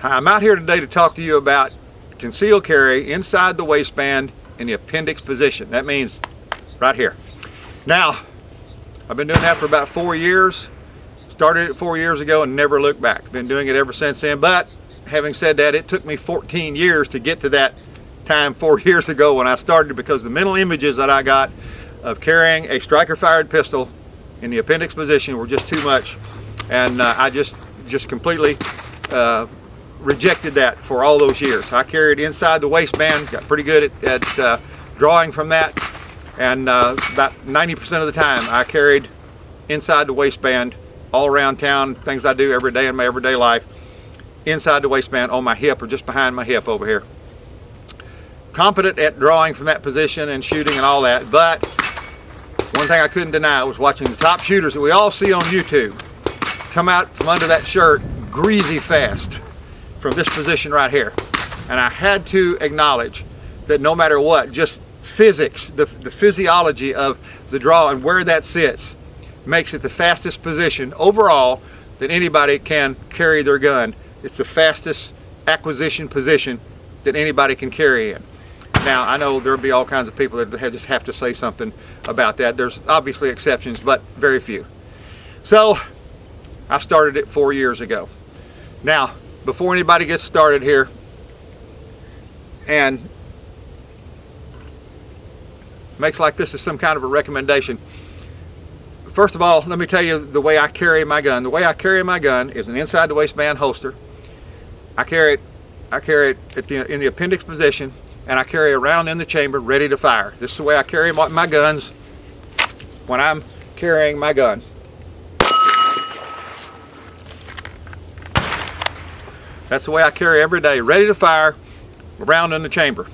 Hi, I'm out here today to talk to you about concealed carry inside the waistband in the appendix position. That means right here. Now, I've been doing that for about 4 years. Started it 4 years ago and never looked back. Been doing it ever since then, but having said that, it took me 14 years to get to that time 4 years ago when I started, because the mental images that I got of carrying a striker fired pistol in the appendix position were just too much, and I just completely rejected that for all those years. I carried inside the waistband, got pretty good at drawing from that, and about 90% of the time I carried inside the waistband all around town, things I do every day in my everyday life, inside the waistband on my hip or just behind my hip over here. Competent at drawing from that position and shooting and all that, but one thing I couldn't deny was watching the top shooters that we all see on YouTube come out from under that shirt greasy fast from this position right here. And I had to acknowledge that no matter what, just physics, the physiology of the draw and where that sits makes it the fastest position overall that anybody can carry their gun. It's the fastest acquisition position that anybody can carry in. Now, I know there'll be all kinds of people that just have to say something about that. There's obviously exceptions, but very few. So I started it 4 years ago. Now, before anybody gets started here and makes like this is some kind of a recommendation, first of all, let me tell you the way I carry my gun. The way I carry my gun is an inside the waistband holster. I carry it in the appendix position, and I carry around in the chamber ready to fire. This is the way I carry my guns when I'm carrying my gun. That's the way I carry every day, ready to fire, around in the chamber.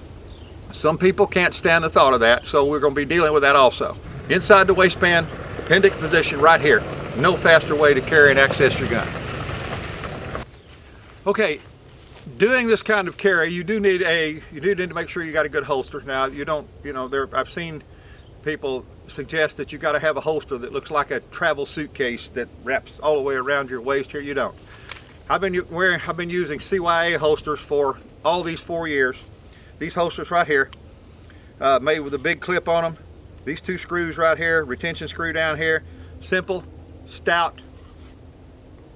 Some people can't stand the thought of that, so we're going to be dealing with that also. Inside the waistband, appendix position right here. No faster way to carry and access your gun. Okay, doing this kind of carry, you do need to make sure you got a good holster. Now, I've seen people suggest that you got to have a holster that looks like a travel suitcase that wraps all the way around your waist. Here you don't. I've been using CYA holsters for all these 4 years. These holsters right here, made with a big clip on them. These two screws right here, retention screw down here, simple, stout.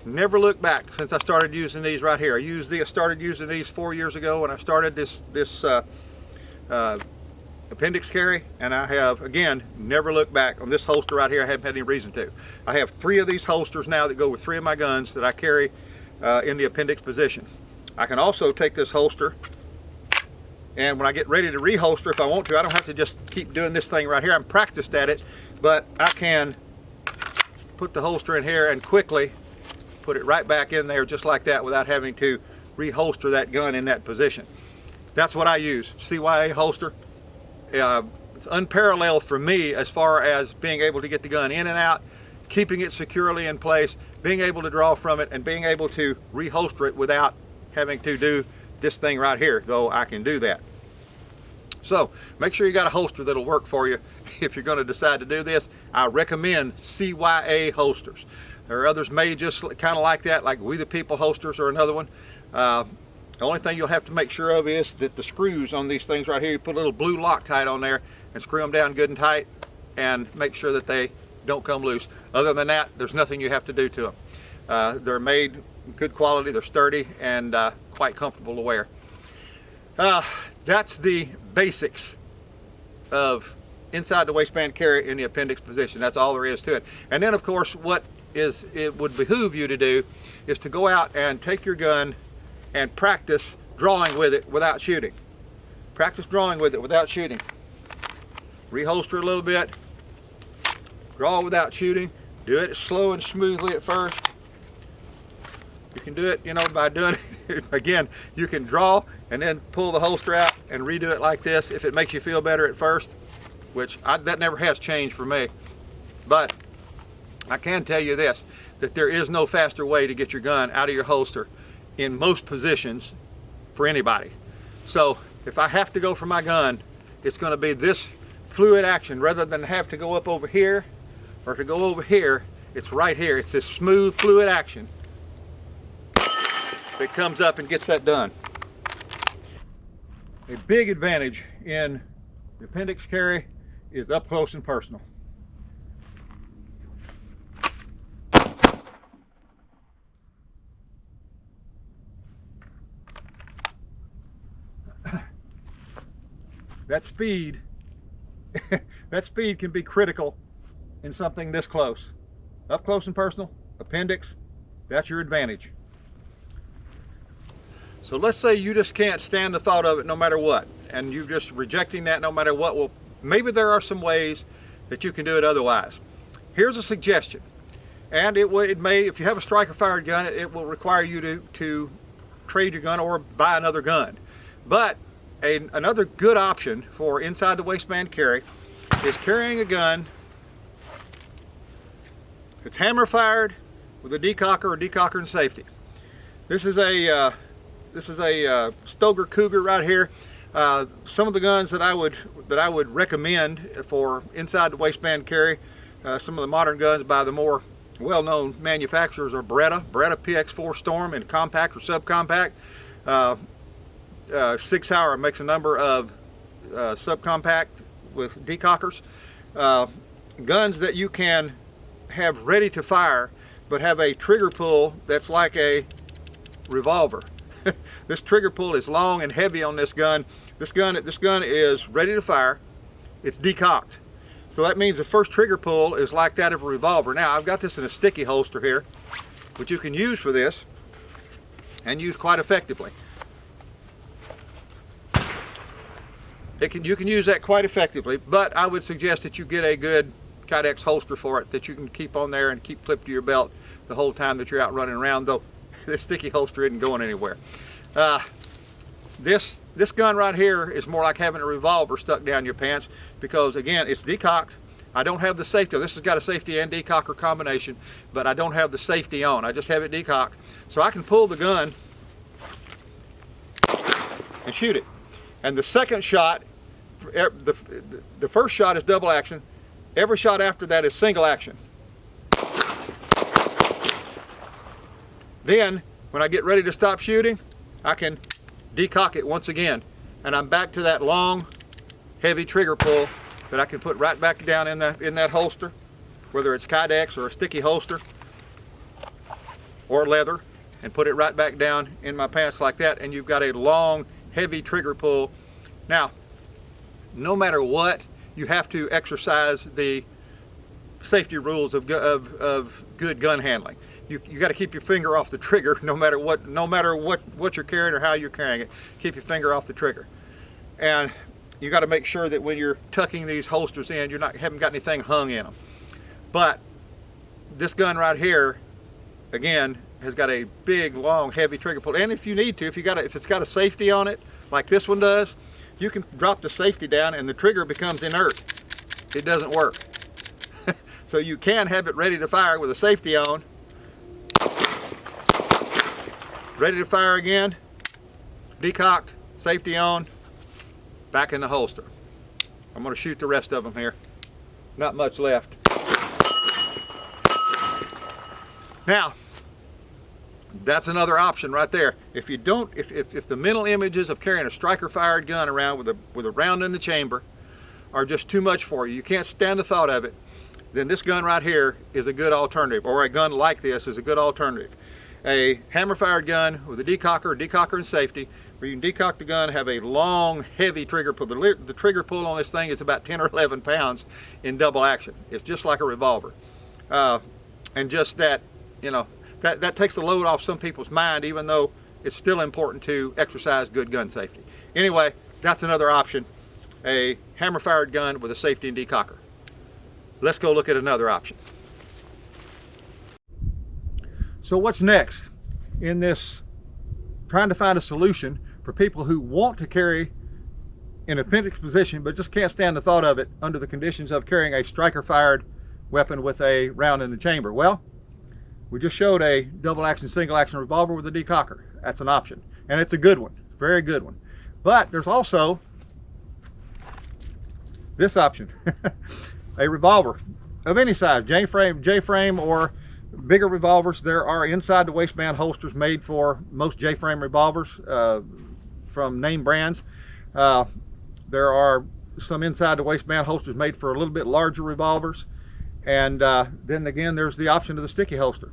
Never looked back since I started using these right here. I started using these 4 years ago when I started this appendix carry, and I have, again, never looked back on this holster right here. I haven't had any reason to. I have 3 of these holsters now that go with 3 of my guns that I carry in the appendix position. I can also take this holster, and when I get ready to reholster, if I want to, I don't have to just keep doing this thing right here. I'm practiced at it, but I can put the holster in here and quickly put it right back in there just like that without having to reholster that gun in that position. That's what I use, CYA holster. It's unparalleled for me as far as being able to get the gun in and out, keeping it securely in place, being able to draw from it, and being able to reholster it without having to do this thing right here, though I can do that. So make sure you got a holster that'll work for you if you're going to decide to do this. I recommend CYA holsters. There are others made just kind of like that, like We the People holsters or another one. The only thing you'll have to make sure of is that the screws on these things right here, you put a little blue Loctite on there and screw them down good and tight and make sure that they don't come loose. Other than that, there's nothing you have to do to them. They're made good quality, they're sturdy, and quite comfortable to wear. That's the basics of inside the waistband carry in the appendix position. That's all there is to it. And then, of course, what it would behoove you to do is to go out and take your gun and practice drawing with it without shooting. Practice drawing with it without shooting. Reholster a little bit, draw without shooting. Do it slow and smoothly at first. You can do it, by doing it. Again, you can draw and then pull the holster out and redo it like this if it makes you feel better at first, which that never has changed for me. But I can tell you this, that there is no faster way to get your gun out of your holster in most positions for anybody. So if I have to go for my gun, it's going to be this fluid action rather than have to go up over here or to go over here. It's right here. It's this smooth fluid action. that comes up and gets that done. A big advantage in the appendix carry is up close and personal. That speed, that speed can be critical in something this close. Up close and personal, appendix, that's your advantage. So let's say you just can't stand the thought of it no matter what, and you're just rejecting that no matter what. Well, maybe there are some ways that you can do it otherwise. Here's a suggestion, and it may, if you have a striker fired gun, it will require you to trade your gun or buy another gun. But another good option for inside the waistband carry is carrying a gun that's hammer fired with a decocker or decocker and safety. This is a Stoker Cougar right here. Some of the guns that I would recommend for inside the waistband carry, some of the modern guns by the more well-known manufacturers are Beretta PX4 Storm in compact or subcompact. Sig Sauer makes a number of subcompact with decockers. Guns that you can have ready to fire but have a trigger pull that's like a revolver. This trigger pull is long and heavy on this gun. This gun is ready to fire. It's decocked. So that means the first trigger pull is like that of a revolver. Now I've got this in a sticky holster here, which you can use for this and use quite effectively. You can use that quite effectively, but I would suggest that you get a good Kydex holster for it that you can keep on there and keep clipped to your belt the whole time that you're out running around, though this sticky holster isn't going anywhere. This gun right here is more like having a revolver stuck down your pants because, again, it's decocked. I don't have the safety. This has got a safety and decocker combination, but I don't have the safety on. I just have it decocked. So I can pull the gun and shoot it. And the second shot, the first shot is double action. Every shot after that is single action. Then, when I get ready to stop shooting, I can decock it once again. And I'm back to that long, heavy trigger pull that I can put right back down in that holster, whether it's Kydex or a sticky holster or leather, and put it right back down in my pants like that, and you've got a long, heavy trigger pull. Now, no matter what, you have to exercise the safety rules of good gun handling. You got to keep your finger off the trigger no matter what you're carrying or how you're carrying it. Keep your finger off the trigger. And you got to make sure that when you're tucking these holsters in, haven't got anything hung in them. But this gun right here, again, has got a big, long, heavy trigger pull. And if you need to, if it's got a safety on it, like this one does, you can drop the safety down and the trigger becomes inert. It doesn't work. So you can have it ready to fire with a safety on. Ready to fire again, decocked, safety on, back in the holster. I'm going to shoot the rest of them here. Not much left. Now, that's another option right there. If you don't, if the mental images of carrying a striker fired gun around with a round in the chamber are just too much for you, you can't stand the thought of it, then this gun right here is a good alternative, or a gun like this is a good alternative. A hammer fired gun with a decocker and safety, where you can decock the gun, have a long, heavy trigger pull. The trigger pull on this thing is about 10 or 11 pounds in double action. It's just like a revolver. And just that, that takes the load off some people's mind, even though it's still important to exercise good gun safety. Anyway, that's another option, a hammer fired gun with a safety and decocker. Let's go look at another option. So what's next in this trying to find a solution for people who want to carry in appendix position but just can't stand the thought of it under the conditions of carrying a striker fired weapon with a round in the chamber? Well, we just showed a double action, single action revolver with a decocker. That's an option, and it's a good one, very good one. But there's also this option, a revolver of any size, J-frame or bigger revolvers, there are inside the waistband holsters made for most J-frame revolvers from name brands. There are some inside the waistband holsters made for a little bit larger revolvers, and then again there's the option of the sticky holster.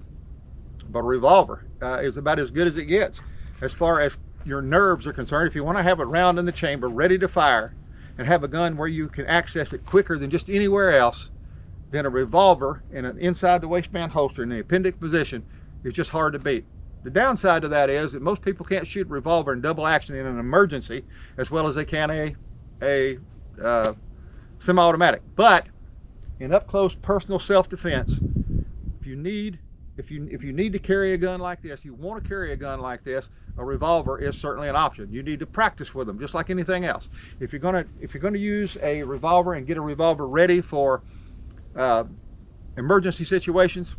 But a revolver is about as good as it gets as far as your nerves are concerned. If you want to have a round in the chamber ready to fire and have a gun where you can access it quicker than just anywhere else, then a revolver in an inside the waistband holster in the appendix position is just hard to beat. The downside to that is that most people can't shoot a revolver in double action in an emergency as well as they can a semi-automatic. But in up close personal self-defense, if you need to carry a gun like this, you want to carry a gun like this, a revolver is certainly an option. You need to practice with them, just like anything else. If you're gonna use a revolver and get a revolver ready for emergency situations,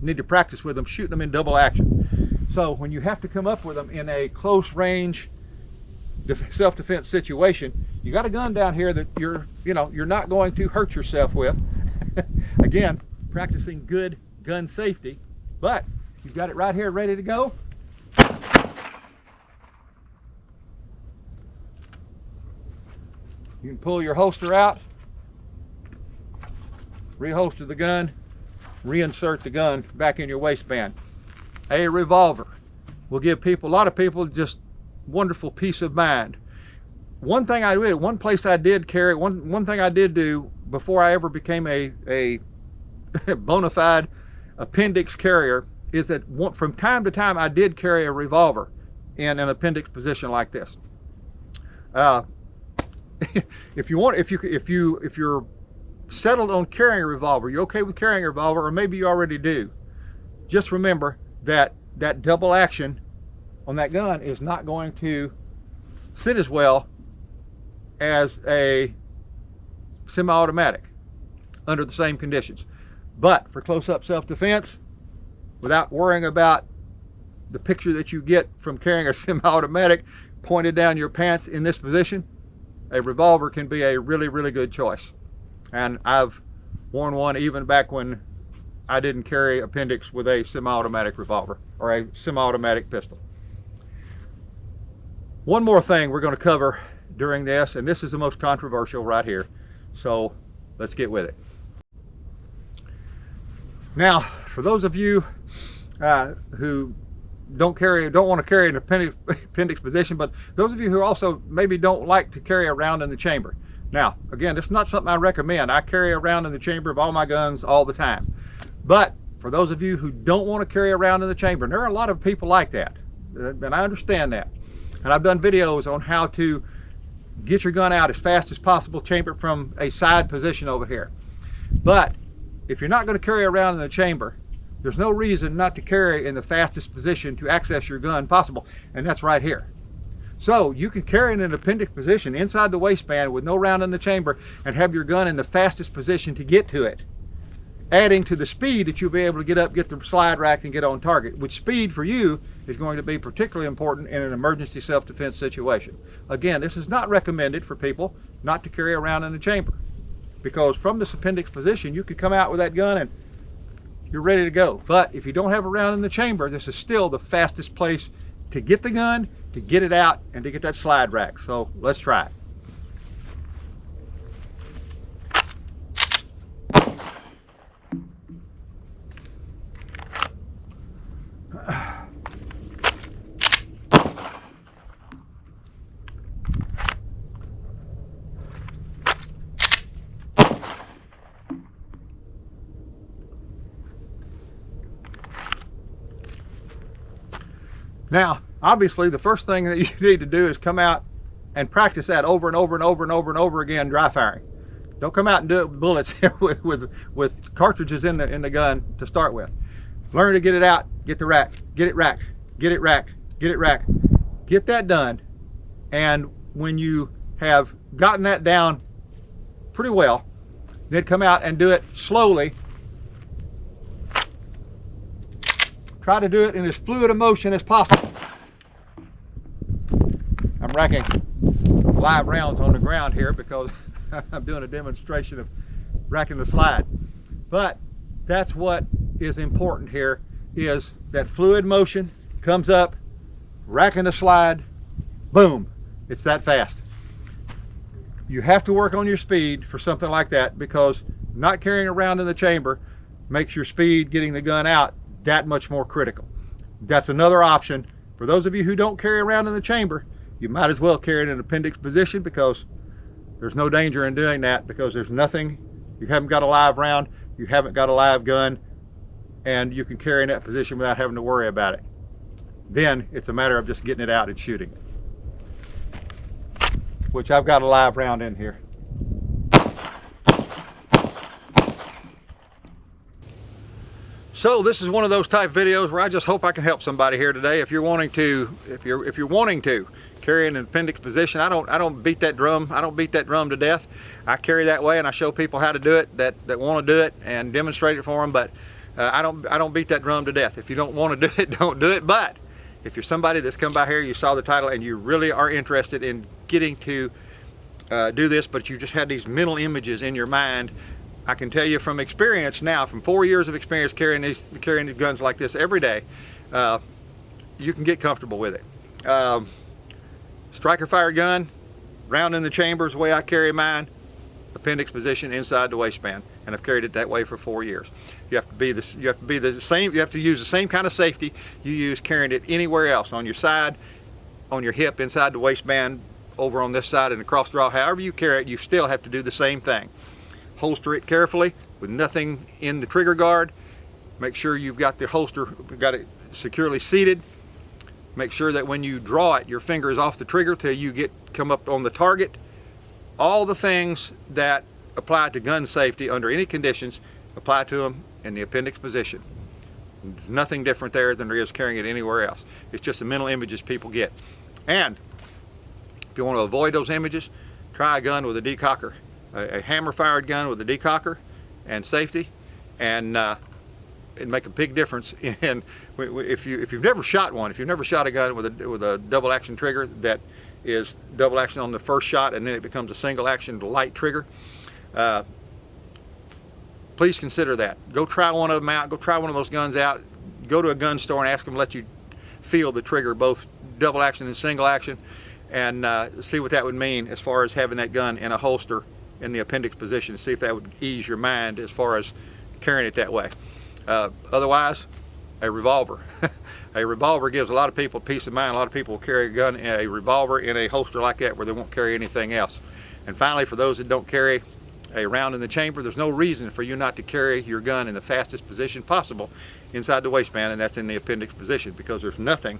you need to practice with them, shooting them in double action. So when you have to come up with them in a close range self-defense situation, you got a gun down here that you're not going to hurt yourself with. Again, practicing good gun safety, but you've got it right here ready to go. You can pull your holster out, reholster the gun, reinsert the gun back in your waistband. A revolver will give a lot of people just wonderful peace of mind. One thing I did, one place I did carry, one thing I did do before I ever became a bona fide appendix carrier is that from time to time I did carry a revolver in an appendix position like this. If you're settled on carrying a revolver, you're okay with carrying a revolver, or maybe you already do, just remember that that double action on that gun is not going to sit as well as a semi-automatic under the same conditions. But for close-up self-defense, without worrying about the picture that you get from carrying a semi-automatic pointed down your pants in this position, a revolver can be a really, really good choice. And I've worn one even back when I didn't carry appendix with a semi-automatic revolver or a semi-automatic pistol. One more thing we're going to cover during this, and this is the most controversial right here, so let's get with it. Now, for those of you who don't want to carry an appendix position, but those of you who also maybe don't like to carry around in the chamber. Now, again, it's not something I recommend. I carry around in the chamber of all my guns all the time. But for those of you who don't want to carry around in the chamber, and there are a lot of people like that, and I understand that. And I've done videos on how to get your gun out as fast as possible, chamber from a side position over here. But if you're not going to carry around in the chamber, there's no reason not to carry in the fastest position to access your gun possible, and that's right here. So you can carry in an appendix position inside the waistband with no round in the chamber and have your gun in the fastest position to get to it, adding to the speed that you'll be able to get up, get the slide rack, and get on target, which speed for you is going to be particularly important in an emergency self-defense situation. Again, this is not recommended for people not to carry around in the chamber, because from this appendix position you could come out with that gun and you're ready to go. But if you don't have a round in the chamber, this is still the fastest place to get the gun, to get it out, and to get that slide rack. So let's try it. Now, obviously, the first thing that you need to do is come out and practice that over and over and over and over and over again, dry firing. Don't come out and do it with bullets with cartridges in the gun to start with. Learn to get it out, get the rack, get it racked, get it racked, get it racked. Get that done, and when you have gotten that down pretty well, then come out and do it slowly. Try to do it in as fluid a motion as possible. I'm racking live rounds on the ground here because I'm doing a demonstration of racking the slide. But that's what is important here is that fluid motion comes up, racking the slide, boom, it's that fast. You have to work on your speed for something like that, because not carrying around in the chamber makes your speed getting the gun out that much more critical. That's another option. For those of you who don't carry around in the chamber, you might as well carry it in appendix position, because there's no danger in doing that, because there's nothing, you haven't got a live round, you haven't got a live gun, and you can carry in that position without having to worry about it. Then it's a matter of just getting it out and shooting it, which I've got a live round in here. So this is one of those type videos where I just hope I can help somebody here today. If you're wanting to, if you're wanting to carry in an appendix position, I don't beat that drum. I don't beat that drum to death. I carry that way, and I show people how to do it that want to do it, and demonstrate it for them. But I don't beat that drum to death. If you don't want to do it, don't do it. But if you're somebody that's come by here, you saw the title, and you really are interested in getting to do this, but you just had these mental images in your mind, I can tell you from experience now, from 4 years of experience carrying these guns like this every day, you can get comfortable with it. Striker fire gun, round in the chamber is the way I carry mine, appendix position inside the waistband, and I've carried it that way for 4 years. You have to be the same. You have to use the same kind of safety you use carrying it anywhere else, on your side, on your hip, inside the waistband, over on this side, and across the draw. However you carry it, you still have to do the same thing. Holster it carefully with nothing in the trigger guard. Make sure you've got the holster, got it securely seated. Make sure that when you draw it, your finger is off the trigger till you come up on the target. All the things that apply to gun safety under any conditions apply to them in the appendix position. There's nothing different there than there is carrying it anywhere else. It's just the mental images people get. And if you want to avoid those images, try a gun with a decocker. A hammer-fired gun with a decocker and safety, and it'd make a big difference in if you've never shot one. If you've never shot a gun with a double action trigger that is double action on the first shot, and then it becomes a single action light trigger, please consider that. Go try one of them out. Go try one of those guns out. Go to a gun store and ask them to let you feel the trigger, both double action and single action, and see what that would mean as far as having that gun in a holster in the appendix position. See if that would ease your mind as far as carrying it that way. Otherwise, a revolver. A revolver gives a lot of people peace of mind. A lot of people will carry a revolver in a holster like that where they won't carry anything else. And finally, for those that don't carry a round in the chamber, there's no reason for you not to carry your gun in the fastest position possible inside the waistband, and that's in the appendix position, because there's nothing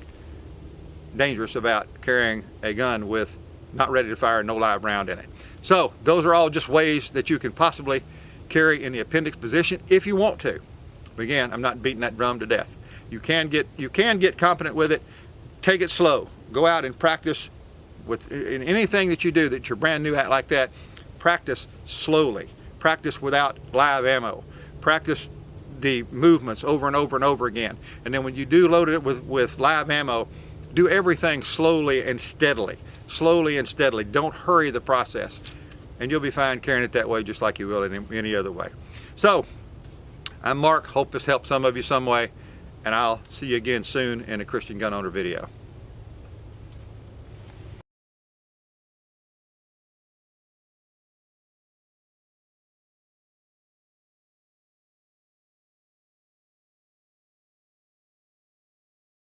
dangerous about carrying a gun with not ready to fire, no live round in it. So those are all just ways that you can possibly carry in the appendix position if you want to. But again, I'm not beating that drum to death. You can get competent with it. Take it slow. Go out and practice in anything that you do that you're brand new at like that. Practice slowly. Practice without live ammo. Practice the movements over and over and over again. And then when you do load it with live ammo, do everything slowly and steadily. Slowly and steadily. Don't hurry the process, and you'll be fine carrying it that way, just like you will in any other way. So I'm Mark. Hope this helped some of you some way, and I'll see you again soon in a Christian Gun Owner video.